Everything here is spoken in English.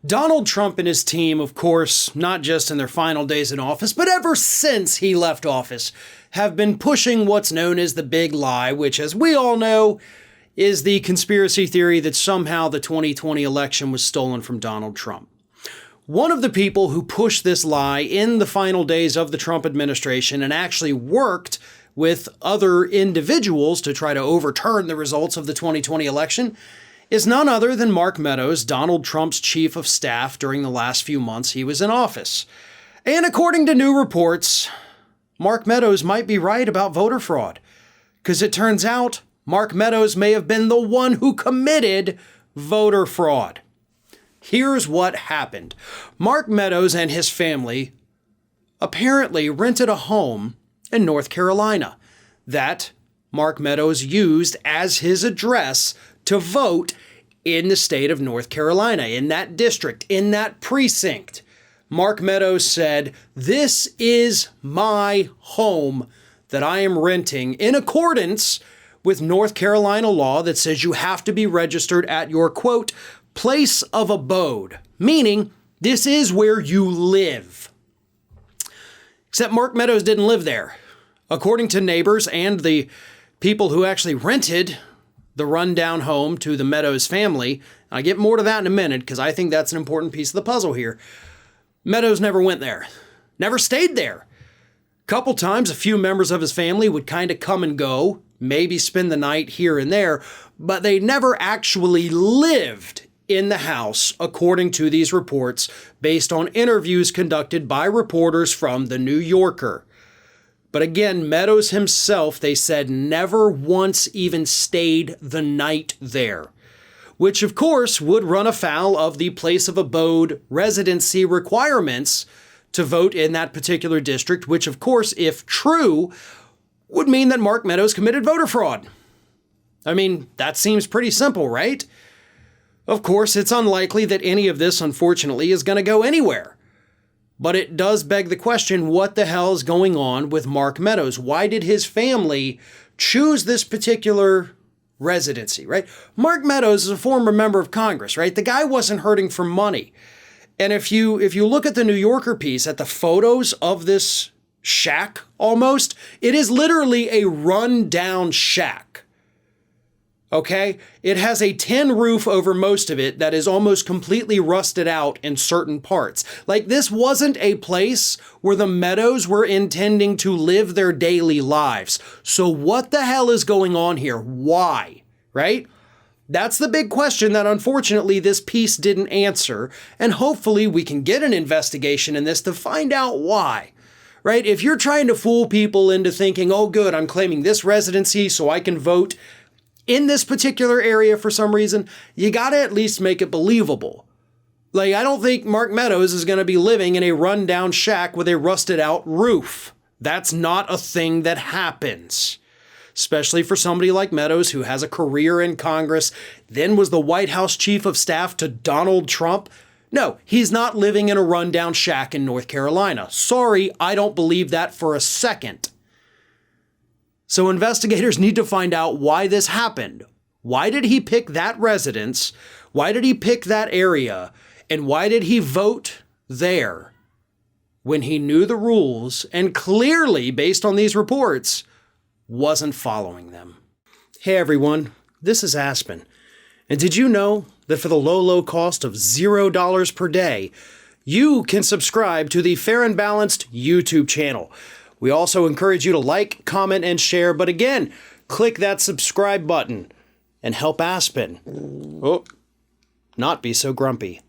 Donald Trump and his team, of course, not just in their final days in office, but ever since he left office, have been pushing what's known as the big lie, which, as we all know, is the conspiracy theory that somehow the 2020 election was stolen from Donald Trump. One of the people who pushed this lie in the final days of the Trump administration and actually worked with other individuals to try to overturn the results of the 2020 election is none other than Mark Meadows, Donald Trump's chief of staff during the last few months he was in office. And according to new reports, Mark Meadows might be right about voter fraud, because it turns out Mark Meadows may have been the one who committed voter fraud. Here's what happened. Mark Meadows and his family apparently rented a home in North Carolina that Mark Meadows used as his address to vote in the state of North Carolina, in that district, in that precinct. Mark Meadows said, "This is my home that I am renting in accordance with North Carolina law that says you have to be registered at your, quote, place of abode," meaning this is where you live. Except Mark Meadows didn't live there. According to neighbors and the people who actually rented the rundown home to the Meadows family, I'll get more to that in a minute because I think that's an important piece of the puzzle here. Meadows never went there, never stayed there. A couple times, a few members of his family would kind of come and go, maybe spend the night here and there, but they never actually lived in the house, according to these reports, based on interviews conducted by reporters from The New Yorker. But again, Meadows himself, they said, never once even stayed the night there, which of course would run afoul of the place of abode residency requirements to vote in that particular district, which of course, if true, would mean that Mark Meadows committed voter fraud. I mean, that seems pretty simple, right? Of course, it's unlikely that any of this, unfortunately, is going to go anywhere. But it does beg the question, what the hell is going on with Mark Meadows? Why did his family choose this particular residency, right? Mark Meadows is a former member of Congress, right? The guy wasn't hurting for money. And if you look at the New Yorker piece, at the photos of this shack almost, it is literally a run-down shack. Okay? It has a tin roof over most of it that is almost completely rusted out in certain parts. Like, this wasn't a place where the Meadows were intending to live their daily lives. So what the hell is going on here? Why? Right? That's the big question that unfortunately this piece didn't answer. And hopefully we can get an investigation in this to find out why. Right? If you're trying to fool people into thinking, oh good, I'm claiming this residency so I can vote in this particular area for some reason, you gotta at least make it believable. Like, I don't think Mark Meadows is gonna be living in a rundown shack with a rusted out roof. That's not a thing that happens. Especially for somebody like Meadows, who has a career in Congress, then was the White House chief of staff to Donald Trump. No, he's not living in a rundown shack in North Carolina. Sorry, I don't believe that for a second. So investigators need to find out why this happened. Why did he pick that residence? Why did he pick that area? And why did he vote there when he knew the rules and clearly, based on these reports, wasn't following them? Hey everyone, this is Aspen. And did you know that for the low cost of $0 per day, you can subscribe to the Fair and Balanced YouTube channel? We also encourage you to like, comment, and share. But again, click that subscribe button and help Aspen not be so grumpy.